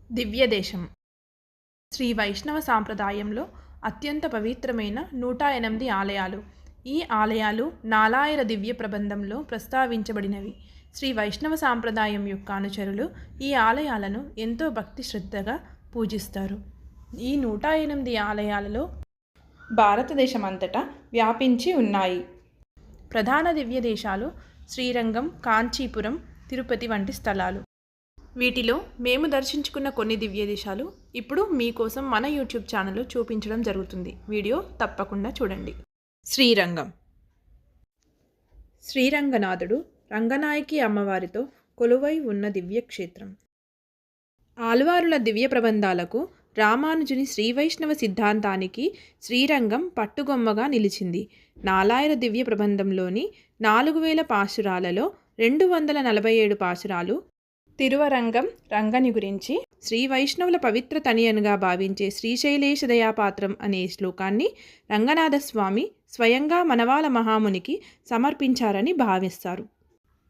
దివ్యదేశం శ్రీ వైష్ణవ సాంప్రదాయంలో అత్యంత పవిత్రమైన 108 ఆలయాలు. ఈ ఆలయాలు నాలాయిర దివ్య ప్రబంధంలో ప్రస్తావించబడినవి. శ్రీ వైష్ణవ సాంప్రదాయం యొక్క అనుచరులు ఈ ఆలయాలను ఎంతో భక్తి శ్రద్ధగా పూజిస్తారు. ఈ 108 ఆలయాలలో భారతదేశమంతటా వ్యాపించి ఉన్నాయి. ప్రధాన దివ్య దేశాలు శ్రీరంగం, కాంచీపురం, తిరుపతి వంటి స్థలాలు. వీటిలో మేము దర్శించుకున్న కొన్ని దివ్య దేశాలు ఇప్పుడు మీకోసం మన యూట్యూబ్ ఛానల్లో చూపించడం జరుగుతుంది. వీడియో తప్పకుండా చూడండి. శ్రీరంగం. శ్రీరంగనాథుడు రంగనాయకి అమ్మవారితో కొలువై ఉన్న దివ్యక్షేత్రం. ఆళ్వారుల దివ్య ప్రబంధాలకు, రామానుజుని శ్రీవైష్ణవ సిద్ధాంతానికి శ్రీరంగం పట్టుగొమ్మగా నిలిచింది. నాలాయిర దివ్య ప్రబంధంలోని 4000 పాశురాలలో 247 పాశురాలు తిరువరంగం రంగని గురించి, శ్రీ వైష్ణవుల పవిత్ర తనియనుగా భావించే శ్రీశైలేశ దయాపాత్రం అనే శ్లోకాన్ని రంగనాథస్వామి స్వయంగా మనవాల మహామునికి సమర్పించారని భావిస్తారు.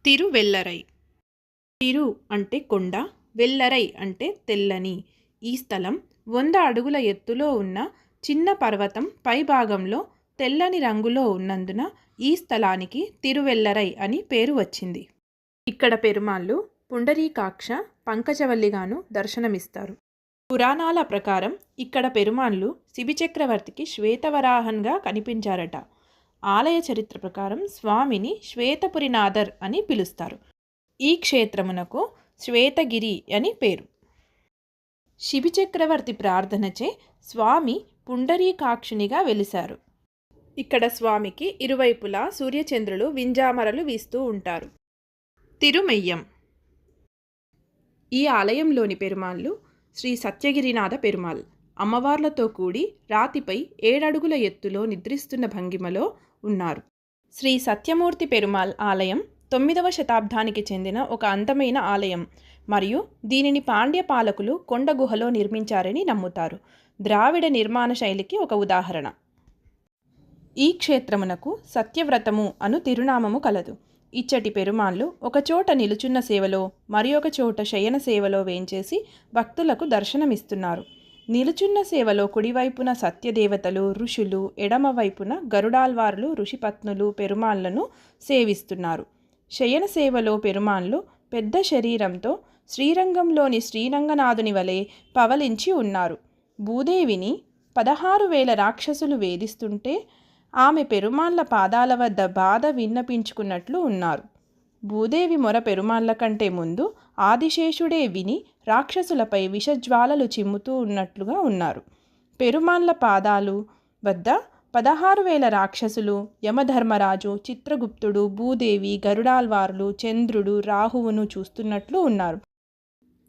తిరువెల్లరై. తిరు అంటే కొండ, వెల్లరై అంటే తెల్లని. ఈ స్థలం 100 అడుగుల ఎత్తులో ఉన్న చిన్న పర్వతం పై భాగంలో తెల్లని రంగులో ఉన్నందున ఈ స్థలానికి తిరువెల్లరై అని పేరు వచ్చింది. ఇక్కడ పెరుమాళ్ళు పుండరీకాక్ష, పంకజవల్లిగాను దర్శనమిస్తారు. పురాణాల ప్రకారం ఇక్కడ పెరుమాళ్ళు శిబిచక్రవర్తికి శ్వేతవరాహన్గా కనిపించారట. ఆలయ చరిత్ర ప్రకారం స్వామిని శ్వేతపురినాథర్ అని పిలుస్తారు. ఈ క్షేత్రమునకు శ్వేతగిరి అని పేరు. శిబిచక్రవర్తి ప్రార్థనచే స్వామి పుండరీకాక్షునిగా వెలిశారు. ఇక్కడ స్వామికి ఇరువైపులా సూర్యచంద్రులు వింజామరలు వీస్తూ ఉంటారు. తిరుమెయ్యం. ఈ ఆలయంలోని పెరుమాళ్ళు శ్రీ సత్యగిరినాథ పెరుమాళ్. అమ్మవార్లతో కూడి రాతిపై 7 అడుగుల ఎత్తులో నిద్రిస్తున్న భంగిమలో ఉన్నారు. శ్రీ సత్యమూర్తి పెరుమాళ్ ఆలయం 9వ శతాబ్దానికి చెందిన ఒక అందమైన ఆలయం మరియు దీనిని పాండ్య పాలకులు కొండ గుహలో నిర్మించారని నమ్ముతారు. ద్రావిడ నిర్మాణ శైలికి ఒక ఉదాహరణ. ఈ క్షేత్రమునకు సత్యవ్రతము అను తిరునామము కలదు. ఇచ్చటి పెరుమాళ్ళు ఒకచోట నిలుచున్న సేవలో, మరి ఒక చోట శయన సేవలో వేంచేసి భక్తులకు దర్శనమిస్తున్నారు. నిలుచున్న సేవలో కుడివైపున సత్యదేవతలు, ఋషులు, ఎడమవైపున గరుడాల్వార్లు, ఋషిపత్నులు పెరుమాళ్లను సేవిస్తున్నారు. శయన సేవలో పెరుమాళ్ళు పెద్ద శరీరంతో శ్రీరంగంలోని శ్రీరంగనాథుని వలె పవలించి ఉన్నారు. భూదేవిని 16,000 రాక్షసులు వేధిస్తుంటే ఆమె పెరుమాళ్ల పాదాల వద్ద బాధ విన్నపించుకున్నట్లు ఉన్నారు. భూదేవి మొర పెరుమాళ్ల కంటే ముందు ఆదిశేషుడే విని రాక్షసులపై విషజ్వాలలు చిమ్ముతూ ఉన్నట్లుగా ఉన్నారు. పెరుమాళ్ల పాదాలు వద్ద 16,000 రాక్షసులు, యమధర్మరాజు, చిత్రగుప్తుడు, భూదేవి, గరుడాల్వార్లు, చంద్రుడు, రాహువును చూస్తున్నట్లు ఉన్నారు.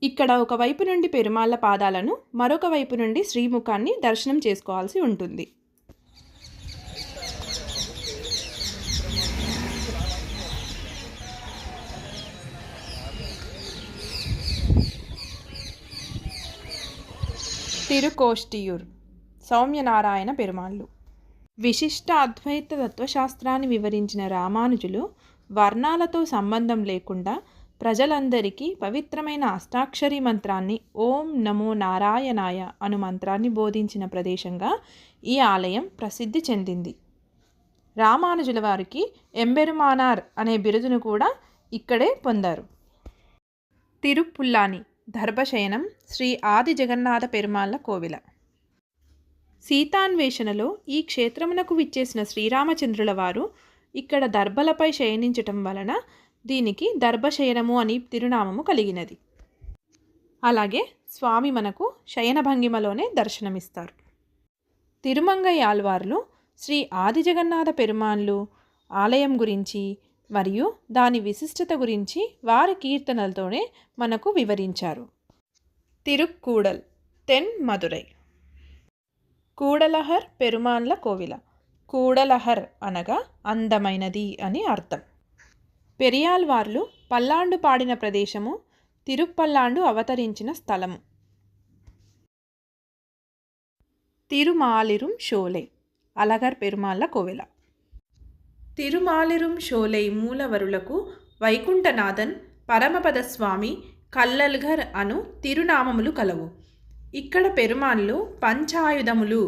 ఇక్కడ ఒకవైపు నుండి పెరుమాళ్ల పాదాలను, మరొక వైపు నుండి శ్రీముఖాన్ని దర్శనం చేసుకోవాల్సి ఉంటుంది. తిరుకోష్టియూర్. సౌమ్యనారాయణ పెరుమాళ్ళు. విశిష్ట అద్వైత తత్వశాస్త్రాన్ని వివరించిన రామానుజులు వర్ణాలతో సంబంధం లేకుండా ప్రజలందరికీ పవిత్రమైన అష్టాక్షరి మంత్రాన్ని ఓం నమో నారాయణాయ అను మంత్రాన్ని బోధించిన ప్రదేశంగా ఈ ఆలయం ప్రసిద్ధి చెందింది. రామానుజుల వారికి ఎంబెరుమానార్ అనే బిరుదును కూడా ఇక్కడే పొందారు. తిరుపుల్లాని. దర్భశయనం శ్రీ ఆది జగన్నాథ పెరుమాళ్ల కోవిల. సీతాన్వేషణలో ఈ క్షేత్రమునకు విచ్చేసిన శ్రీరామచంద్రుల వారు ఇక్కడ దర్భలపై శయనించటం వలన దీనికి దర్భశయనము అని తిరునామము కలిగినది. అలాగే స్వామి మనకు శయన భంగిమలోనే దర్శనమిస్తారు. తిరుమంగై ఆళ్వార్లు శ్రీ ఆది జగన్నాథ పెరుమాళ్ళు ఆలయం గురించి మరియు దాని విశిష్టత గురించి వారి కీర్తనలతోనే మనకు వివరించారు. తిరుక్కూడల్. తెన్ మదురై. కూడలహర్ పెరుమాళ్ల కోవిల. కూడలహర్ అనగా అందమైనది అని అర్థం. పెరియాళ్వార్లు పల్లాండు పాడిన ప్రదేశము, తిరుప్పల్లాండు అవతరించిన స్థలము. తిరుమాలిరుం షోలై. అలగర్ పెరుమాళ్ల కోవిల. తిరుమాలిరుం షోలై మూలవరులకు వైకుంఠనాథన్ పరమపదస్వామి కల్లల్ఘర్ అను తిరునామములు కలవు. ఇక్కడ పెరుమాళ్ళు పంచాయుధములు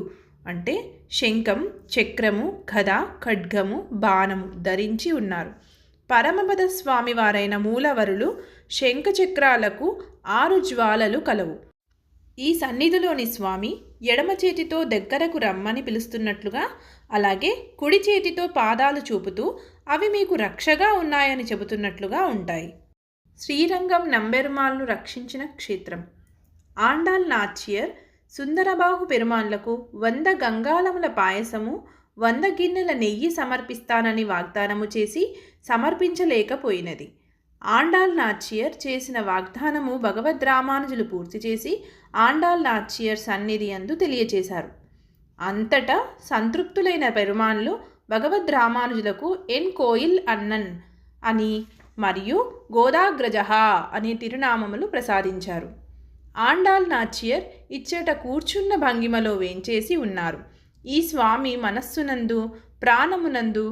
అంటే శంఖం, చక్రము, గద, ఖడ్గము, బాణము ధరించి ఉన్నారు. పరమపద స్వామివారైన మూలవరులు శంఖచక్రాలకు 6 జ్వాలలు కలవు. ఈ సన్నిధిలోని స్వామి ఎడమ చేతితో దగ్గరకు రమ్మని పిలుస్తున్నట్లుగా, అలాగే కుడి చేతితో పాదాలు చూపుతూ అవి మీకు రక్షగా ఉన్నాయని చెబుతున్నట్లుగా ఉంటాయి. శ్రీరంగం నంబెరుమాళ్ను రక్షించిన క్షేత్రం. ఆండాల్ నాచియర్ సుందరబాహు పెరుమాళ్లకు 100 గంగాళముల పాయసము, 100 గిన్నెల నెయ్యి సమర్పిస్తానని వాగ్దానము చేసి సమర్పించలేకపోయినది. ఆండాల్ నాచియర్ చేసిన వాగ్దానము భగవద్ రామానుజులు పూర్తి చేసి ఆండాల్ నాచియర్ సన్నిధి యందు తెలియచేశారు. అంతటా సంతృప్తులైన పెరుమాళ్లు భగవద్ రామానుజులకు ఎన్ కోయిల్ అన్నన్ అని మరియు గోదాగ్రజహ అనే తిరునామములు ప్రసాదించారు. ఆండాల్ నాచియర్ ఇచ్చట కూర్చున్న భంగిమలో వేంచేసి ఉన్నారు. ఈ స్వామి మనస్సునందు ప్రాణమునందు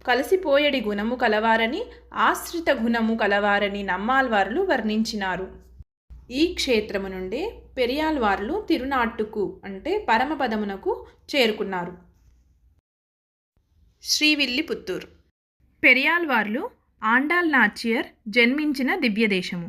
కలిసిపోయడి గుణము కలవారని, ఆశ్రిత గుణము కలవారని నమ్మాల్వార్లు వర్ణించినారు. ఈ క్షేత్రము నుండే పెరియాల్వార్లు తిరునాట్టుకు అంటే పరమపదమునకు చేరుకున్నారు. శ్రీవిల్లిపుత్తూర్. పెరియాల్వార్లు ఆండాల్ నాచియర్ జన్మించిన దివ్యదేశము.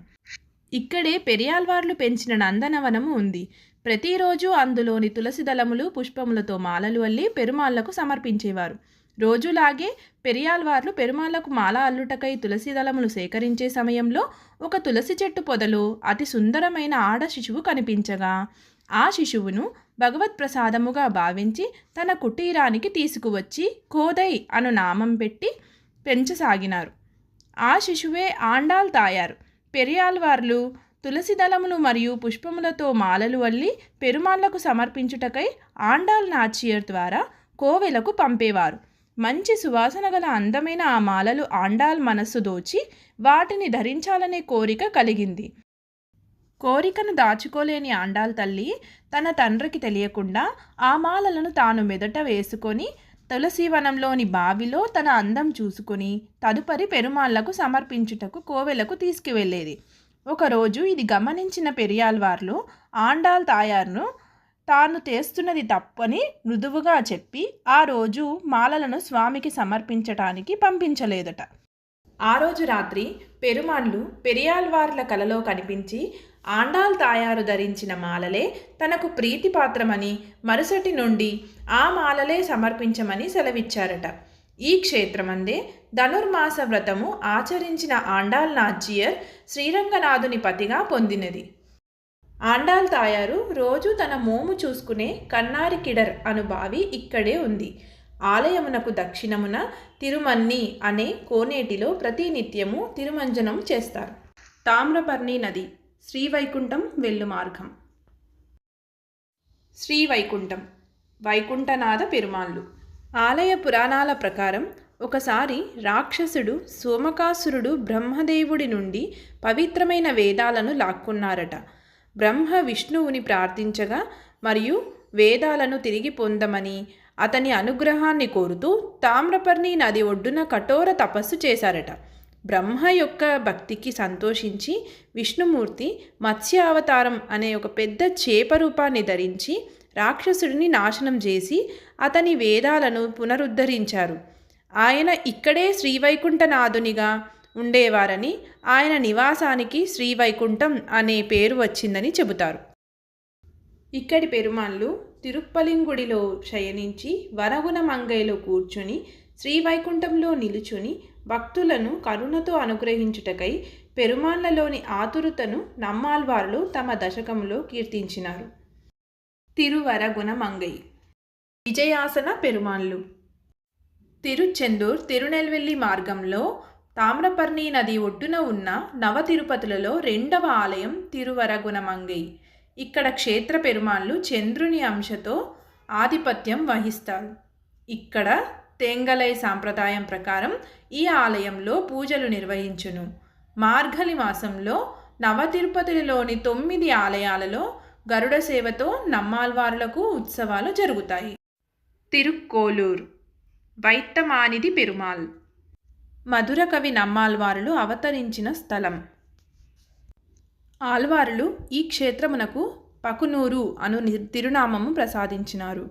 ఇక్కడే పెరియాల్వార్లు పెంచిన నందనవనము ఉంది. ప్రతిరోజు అందులోని తులసి దళములు, పుష్పములతో మాలలు అల్లి పెరుమాళ్లకు సమర్పించేవారు. రోజులాగే పెరియాల్వార్లు పెరుమాళ్లకు మాల అల్లుటకై తులసి దళములు సేకరించే సమయంలో ఒక తులసి చెట్టు పొదలో అతి సుందరమైన ఆడ శిశువు కనిపించగా ఆ శిశువును భగవత్ ప్రసాదముగా భావించి తన కుటీరానికి తీసుకువచ్చి కోదై అను నామం పెట్టి పెంచసాగినారు. ఆ శిశువే ఆండాల్ తాయారు. పెరియాల్వార్లు తులసి దళములు మరియు పుష్పములతో మాలలు అల్లి పెరుమాళ్లకు సమర్పించుటకై ఆండాల్ నాచియర్ ద్వారా కోవెలకు పంపేవారు. మంచి సువాసన గల అందమైన ఆ మాలలు ఆండాల్ మనస్సు దోచి వాటిని ధరించాలనే కోరిక కలిగింది. కోరికను దాచుకోలేని ఆండాల్ తల్లి తన తండ్రికి తెలియకుండా ఆ మాలలను తాను మెదట వేసుకొని తులసీవనంలోని బావిలో తన అందం చూసుకుని తదుపరి పెరుమాళ్లకు సమర్పించుటకు కోవెలకు తీసుకువెళ్ళేది. ఒకరోజు ఇది గమనించిన పెరియాల్వార్లు ఆండాల్ తాయార్ను తాను చేస్తున్నది తప్పని మృదువుగా చెప్పి ఆ రోజు మాలలను స్వామికి సమర్పించటానికి పంపించలేదట. ఆ రోజు రాత్రి పెరుమాళ్లు పెరియాల్వార్ల కలలో కనిపించి ఆండాల్ తాయారు ధరించిన మాలలే తనకు ప్రీతిపాత్రమని, మరుసటి నుండి ఆ మాలలే సమర్పించమని సెలవిచ్చారట. ఈ క్షేత్రమందే ధనుర్మాస వ్రతము ఆచరించిన ఆండాల్ నాచియర్ శ్రీరంగనాథుని పతిగా పొందినది. ఆండాల్ తాయారు రోజు తన మోము చూసుకునే కన్నారి కిడర్ అను బావి ఇక్కడే ఉంది. ఆలయమునకు దక్షిణమున తిరుమన్ని అనే కోనేటిలో ప్రతినిత్యము తిరుమంజనం చేస్తారు. తామ్రపర్ణి నది. శ్రీవైకుంఠం వెళ్ళు మార్గం. శ్రీవైకుంఠం వైకుంఠనాథ పెరుమాళ్ళు. ఆలయ పురాణాల ప్రకారం ఒకసారి రాక్షసుడు సోమకాసురుడు బ్రహ్మదేవుడి నుండి పవిత్రమైన వేదాలను లాక్కున్నారట. బ్రహ్మ విష్ణువుని ప్రార్థించగా మరియు వేదాలను తిరిగి పొందమని అతని అనుగ్రహాన్ని కోరుతూ తామ్రపర్ణి నది ఒడ్డున కఠోర తపస్సు చేశారట. బ్రహ్మ యొక్క భక్తికి సంతోషించి విష్ణుమూర్తి మత్స్య అవతారం అనే ఒక పెద్ద చేప రూపాన్ని ధరించి రాక్షసుడిని నాశనం చేసి అతని వేదాలను పునరుద్ధరించారు. ఆయన ఇక్కడే శ్రీవైకుంఠనాథునిగా ఉండేవారని, ఆయన నివాసానికి శ్రీవైకుంఠం అనే పేరు వచ్చిందని చెబుతారు. ఇక్కడి పెరుమాళ్ళు తిరుప్పలింగుడిలో శయనించి వరగుణ మంగైలో కూర్చుని శ్రీవైకుంఠంలో నిలుచుని భక్తులను కరుణతో అనుగ్రహించుటకై పెరుమాళ్లలోని ఆతురతను నమ్మాల్వార్లు తమ దశకములో కీర్తించినారు. తిరువరగుణ మంగై. విజయాసన పెరుమాళ్ళు. తిరుచెందూర్ తిరునెల్వేలి మార్గంలో తామ్రపర్ణి నది ఒడ్డున ఉన్న నవ తిరుపతులలో 2వ ఆలయం తిరువరగుణమంగై. ఇక్కడ క్షేత్ర పెరుమాళ్ళు చంద్రుని అంశతో ఆధిపత్యం వహిస్తారు. ఇక్కడ తేంగలై సాంప్రదాయం ప్రకారం ఈ ఆలయంలో పూజలు నిర్వహించును. మార్గలి మాసంలో నవ తిరుపతిలోని 9 ఆలయాలలో గరుడ సేవతో నమ్మాల్వార్లకు ఉత్సవాలు జరుగుతాయి. తిరుక్కోలూర్ వైత్తమానిది పెరుమాళ్. మధుర కవి నమ్మాల్వారులు అవతరించిన స్థలం. ఆల్వారులు ఈ క్షేత్రమునకు పకునూరు అను తిరునామము ప్రసాదించినారు.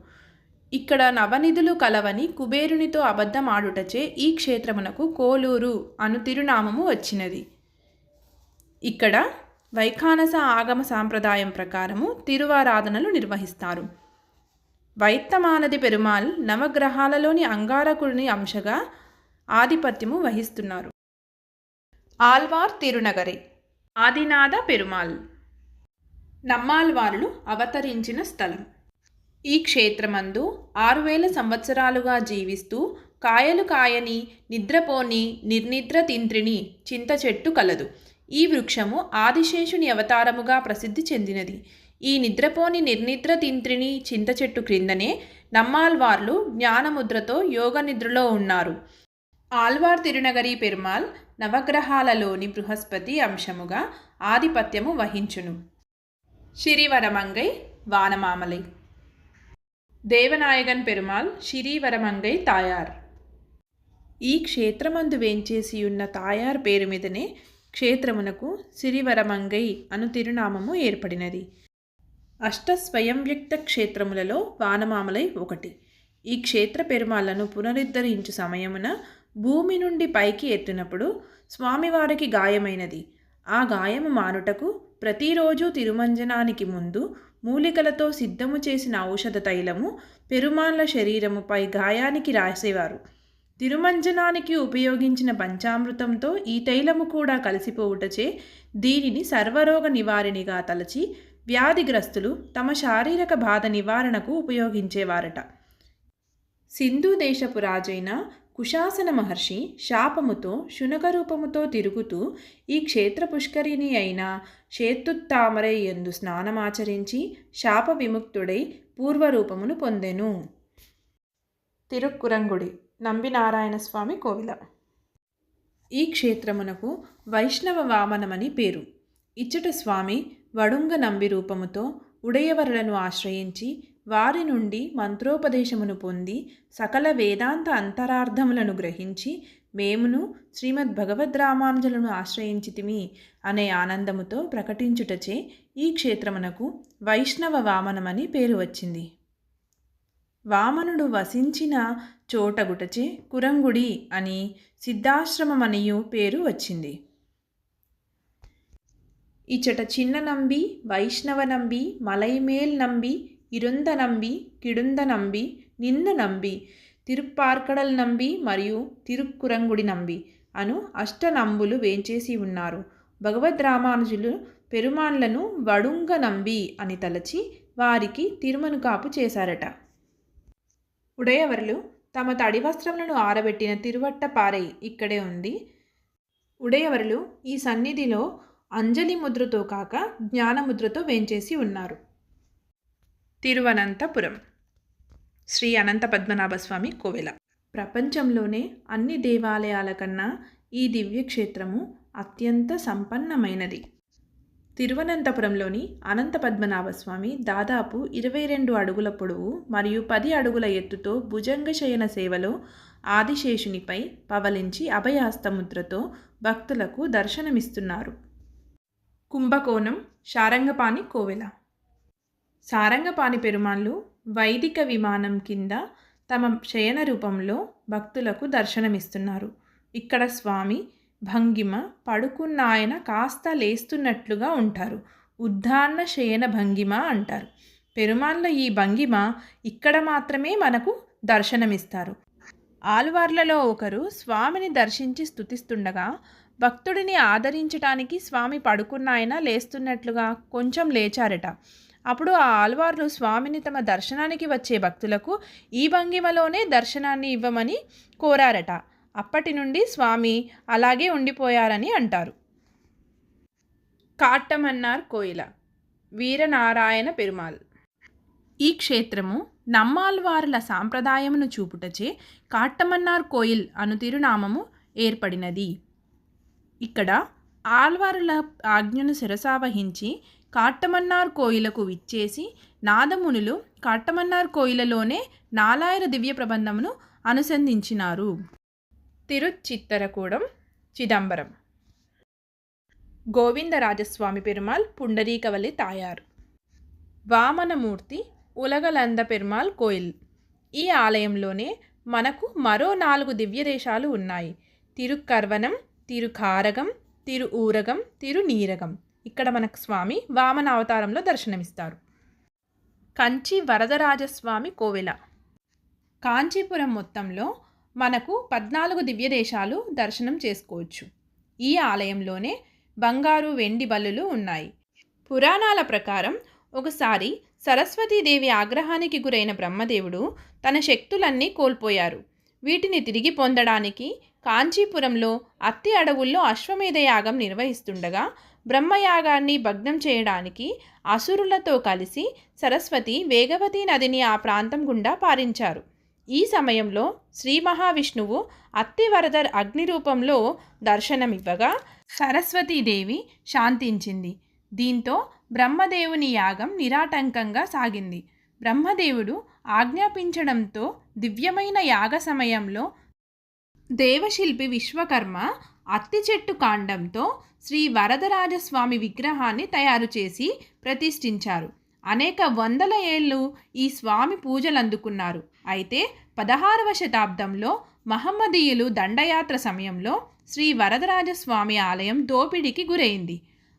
ఇక్కడ నవనిధులు కలవని కుబేరునితో అబద్ధమాడుటచే ఈ క్షేత్రమునకు కోలూరు అను తిరునామము వచ్చినది. ఇక్కడ వైఖానస ఆగమ సాంప్రదాయం ప్రకారము తిరువారాధనలు నిర్వహిస్తారు. వైత్తమానది పెరుమాళ్ నవగ్రహాలలోని అంగారకుడిని అంశగా ఆధిపత్యము వహిస్తున్నారు. ఆల్వార్ తిరునగరి ఆదినాథ పెరుమాళ్ నమ్మాల్వార్లు అవతరించిన స్థలం. ఈ క్షేత్రమందు 6000 సంవత్సరాలుగా జీవిస్తూ కాయలు కాయని నిద్రపోని నిర్నిద్ర తింత్రిని చింత చెట్టు కలదు. ఈ వృక్షము ఆదిశేషుని అవతారముగా ప్రసిద్ధి చెందినది. ఈ నిద్రపోని నిర్నిద్ర తింత్రిని చింత చెట్టు క్రిందనే నమ్మాల్వార్లు జ్ఞానముద్రతో యోగ నిద్రలో ఉన్నారు. ఆల్వార్ తిరునగరి పెరుమాళ్ నవగ్రహాలలోని బృహస్పతి అంశముగా ఆధిపత్యము వహించును. శిరివరమంగై వానమామలై దేవనాయగన్ పెరుమాళ్ శిరివరమంగై తాయార్. ఈ క్షేత్రమందు వేంచేసియున్న తాయార్ పేరు మీదనే క్షేత్రమునకు సిరివరమంగై అను తిరునామము ఏర్పడినది. అష్టస్వయం వ్యక్త క్షేత్రములలో వానమామలై ఒకటి. ఈ క్షేత్ర పెరుమాళ్లను పునరుద్ధరించు సమయమున భూమి నుండి పైకి ఎత్తినప్పుడు స్వామివారికి గాయమైనది. ఆ గాయము మానుటకు ప్రతిరోజు తిరుమంజనానికి ముందు మూలికలతో సిద్ధము చేసిన ఔషధ తైలము పెరుమాళ్ల శరీరముపై గాయానికి రాసేవారు. తిరుమంజనానికి ఉపయోగించిన పంచామృతంతో ఈ తైలము కూడా కలిసిపోవుటచే దీనిని సర్వరోగ నివారిణిగా తలచి వ్యాధిగ్రస్తులు తమ శారీరక బాధ నివారణకు ఉపయోగించేవారట. సింధు దేశపు రాజైన కుశాసన మహర్షి శాపముతో శునక రూపముతో తిరుగుతూ ఈ క్షేత్ర పుష్కరిణి అయిన శేత్తుత్తామరై యందు స్నానమాచరించి శాప విముక్తుడై పూర్వరూపమును పొందెను. తిరుక్కురంగుడి నంబినారాయణ స్వామి కోవిల. ఈ క్షేత్రమునకు వైష్ణవ వామనమని పేరు. ఇచ్చట స్వామి వడుంగ నంబి రూపముతో ఉడయవరులను ఆశ్రయించి వారి నుండి మంత్రోపదేశమును పొంది సకల వేదాంత అంతరార్థములను గ్రహించి మేమును శ్రీమద్ భగవద్ రామానుజులను ఆశ్రయించితిమి అనే ఆనందముతో ప్రకటించుటచే ఈ క్షేత్రమునకు వైష్ణవ వామనమని పేరు వచ్చింది. వామనుడు వసించిన చోటగుటచే కురంగుడి అని సిద్ధాశ్రమమనియు పేరు వచ్చింది. ఇచ్చట చిన్న నంబి, వైష్ణవ నంబి, మలైమేల్ నంబి, ఇరుంద నంబి, కిడుంద నంబి, నిన్న నంబి, తిరుప్పార్కడల్ నంబి మరియు తిరుక్కురంగుడి నంబి అను అష్టనంబులు వేంచేసి ఉన్నారు. భగవద్ రామానుజులు పెరుమాళ్లను వడుంగ నంబి అని తలచి వారికి తిరుమనుకాపు చేశారట. ఉడయవరులు తమ తడి వస్త్రములను ఆరబెట్టిన తిరువట్టపారై ఇక్కడే ఉంది. ఉడయవరులు ఈ సన్నిధిలో అంజలి ముద్రతో కాక జ్ఞానముద్రతో వేంచేసి ఉన్నారు. తిరువనంతపురం శ్రీ అనంత పద్మనాభస్వామి కోవెల. ప్రపంచంలోనే అన్ని దేవాలయాల కన్నా ఈ దివ్యక్షేత్రము అత్యంత సంపన్నమైనది. తిరువనంతపురంలోని అనంత పద్మనాభస్వామి దాదాపు 22 అడుగుల పొడవు మరియు 10 అడుగుల ఎత్తుతో భుజంగ శయన సేవలో ఆదిశేషునిపై పవలించి అభయహస్తముద్రతో భక్తులకు దర్శనమిస్తున్నారు. కుంభకోణం శారంగపాణి కోవెల. సారంగపాణి పెరుమాళ్ళు వైదిక విమానం కింద తమ శయన రూపంలో భక్తులకు దర్శనమిస్తున్నారు. ఇక్కడ స్వామి భంగిమ పడుకున్నాయన కాస్త లేస్తున్నట్లుగా ఉంటారు. ఉద్ధాన శయన భంగిమ అంటారు. పెరుమాళ్ళ ఈ భంగిమ ఇక్కడ మాత్రమే మనకు దర్శనమిస్తారు. ఆల్వార్లలో ఒకరు స్వామిని దర్శించి స్తుతిస్తుండగా భక్తుడిని ఆదరించటానికి స్వామి పడుకున్నాయన లేస్తున్నట్లుగా కొంచెం లేచారట. అప్పుడు ఆ ఆల్వార్లు స్వామిని తమ దర్శనానికి వచ్చే భక్తులకు ఈ భంగిమలోనే దర్శనాన్ని ఇవ్వమని కోరారట. అప్పటి నుండి స్వామి అలాగే ఉండిపోయారని అంటారు. కాట్టమన్నార్ కోయిల వీరనారాయణ పెరుమాళ్. ఈ క్షేత్రము నమ్మాల్వార్ల సాంప్రదాయమును చూపుటచే కాట్టమన్నార్ కోయిల్ అను తిరునామము ఏర్పడినది. ఇక్కడ ఆల్వారుల ఆజ్ఞను శిరసావహించి కాట్టమన్నార్ కోయిలకు విచ్చేసి నాదమునులు కాట్టమన్నార్ కోయిలలోనే నాలాయిర దివ్య ప్రబంధమును అనుసంధించినారు. తిరుచిత్తరకూడం చిదంబరం. గోవిందరాజస్వామి పెరుమాళ్ పుండరీకవల్లి తాయారు. వామనమూర్తి ఉలగలంద పెరుమాళ్ కోయిల్. ఈ ఆలయంలోనే మనకు మరో 4 దివ్యదేశాలు ఉన్నాయి. తిరుక్కర్వనం, తిరుకారగం, తిరుఊరగం, తిరునీరగం. ఇక్కడ మనకు స్వామి వామన అవతారంలో దర్శనమిస్తారు. కంచి వరదరాజస్వామి కోవెల. కాంచీపురం మొత్తంలో మనకు 14 దివ్యదేశాలు దర్శనం చేసుకోవచ్చు. ఈ ఆలయంలోనే బంగారు వెండి బల్లులు ఉన్నాయి. పురాణాల ప్రకారం ఒకసారి సరస్వతీదేవి ఆగ్రహానికి గురైన బ్రహ్మదేవుడు తన శక్తులన్నీ కోల్పోయారు. వీటిని తిరిగి పొందడానికి కాంచీపురంలో అత్తి అడవుల్లో అశ్వమేధ యాగం నిర్వహిస్తుండగా బ్రహ్మయాగాన్ని భగ్నం చేయడానికి అసురులతో కలిసి సరస్వతి వేగవతి నదిని ఆ ప్రాంతం గుండా పారించారు. ఈ సమయంలో శ్రీ మహావిష్ణువు అత్తివరదర్ అగ్ని రూపంలో దర్శనమివ్వగా సరస్వతీదేవి శాంతించింది. దీంతో బ్రహ్మదేవుని యాగం నిరాటంకంగా సాగింది. బ్రహ్మదేవుడు ఆజ్ఞాపించడంతో దివ్యమైన యాగ సమయంలో దేవశిల్పి విశ్వకర్మ అత్తి చెట్టు కాండంతో శ్రీ వరదరాజస్వామి విగ్రహాన్ని తయారు చేసి ప్రతిష్ఠించారు. అనేక వందల ఏళ్ళు ఈ స్వామి పూజలు అందుకున్నారు. అయితే 16వ శతాబ్దంలో మహమ్మదీయులు దండయాత్ర సమయంలో శ్రీ వరదరాజస్వామి ఆలయం దోపిడీకి గురైంది.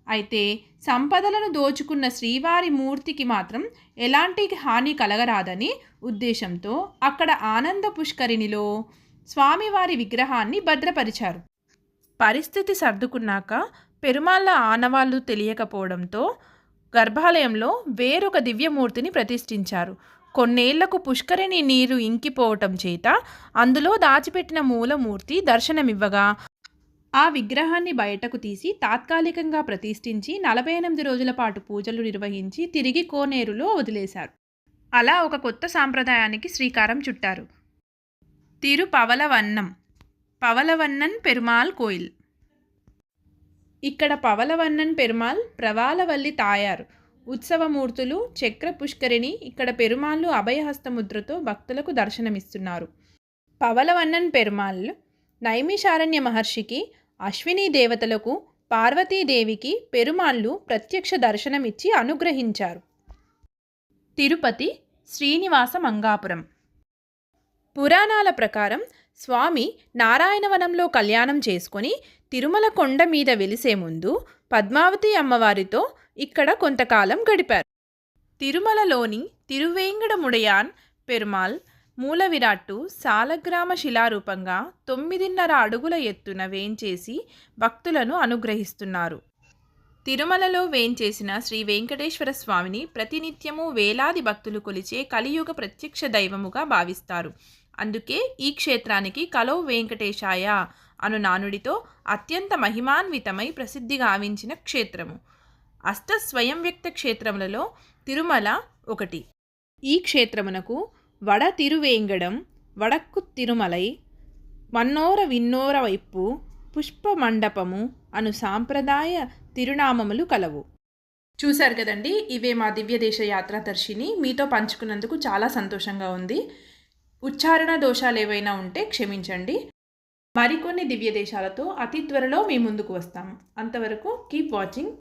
అయితే సంపదలను దోచుకున్న శ్రీవారి మూర్తికి మాత్రం ఎలాంటి హాని కలగరాదని ఉద్దేశంతో అక్కడ ఆనంద పుష్కరిణిలో స్వామివారి విగ్రహాన్ని భద్రపరిచారు. పరిస్థితి సర్దుకున్నాక పెరుమాళ్ళ ఆనవాళ్లు తెలియకపోవడంతో గర్భాలయంలో వేరొక దివ్యమూర్తిని ప్రతిష్ఠించారు. కొన్నేళ్లకు పుష్కరిణి నీరు ఇంకిపోవటం చేత అందులో దాచిపెట్టిన మూలమూర్తి దర్శనమివ్వగా ఆ విగ్రహాన్ని బయటకు తీసి తాత్కాలికంగా ప్రతిష్ఠించి 48 రోజుల పాటు పూజలు నిర్వహించి తిరిగి కోనేరులో వదిలేశారు. అలా ఒక కొత్త సాంప్రదాయానికి శ్రీకారం చుట్టారు. తిరుపవలవన్నం. పవలవన్నన్ పెరుమాళ్ కోయిల్. ఇక్కడ పవలవన్నన్ పెరుమాళ్ ప్రవాలవల్లి తాయారు ఉత్సవమూర్తులు చక్ర పుష్కరిణి. ఇక్కడ పెరుమాళ్ళు అభయహస్తముద్రతో భక్తులకు దర్శనమిస్తున్నారు. పవలవన్నన్ పెరుమాళ్ నైమిషారణ్య మహర్షికి, అశ్విని దేవతలకు, పార్వతీదేవికి పెరుమాళ్ళు ప్రత్యక్ష దర్శనమిచ్చి అనుగ్రహించారు. తిరుపతి శ్రీనివాస మంగాపురం. పురాణాల ప్రకారం స్వామి నారాయణవనంలో కళ్యాణం చేసుకొని తిరుమల కొండ మీద వెలిసే ముందు పద్మావతి అమ్మవారితో ఇక్కడ కొంతకాలం గడిపారు. తిరుమలలోని తిరువేంగడముడయాన్ పెరుమాళ్ మూల విరాట్టు సాలగ్రామ శిలారూపంగా 9.5 అడుగుల ఎత్తున వేంచేసి భక్తులను అనుగ్రహిస్తున్నారు. తిరుమలలో వేంచేసిన శ్రీ వెంకటేశ్వర స్వామిని ప్రతినిత్యము వేలాది భక్తులు కొలిచే కలియుగ ప్రత్యక్ష దైవముగా భావిస్తారు. అందుకే ఈ క్షేత్రానికి కలో వెంకటేశాయ అను నానుడితో అత్యంత మహిమాన్వితమై ప్రసిద్ధి గావించిన క్షేత్రము. అష్ట స్వయం వ్యక్త క్షేత్రములలో తిరుమల ఒకటి. ఈ క్షేత్రమునకు వడ తిరువేంగడం, వడక్కు తిరుమలై, మన్నోర విన్నోర వైపు, పుష్ప మండపము అను సాంప్రదాయ తిరునామములు కలవు. చూశారు కదండి, ఇవే మా దివ్యదేశ యాత్రాదర్శిని. మీతో పంచుకున్నందుకు చాలా సంతోషంగా ఉంది. ఉచ్చారణ దోషాలు ఏవైనా ఉంటే క్షమించండి. మరికొన్ని దివ్య దేశాలతో అతి త్వరలో మీ ముందుకు వస్తాము. అంతవరకు కీప్ వాచింగ్.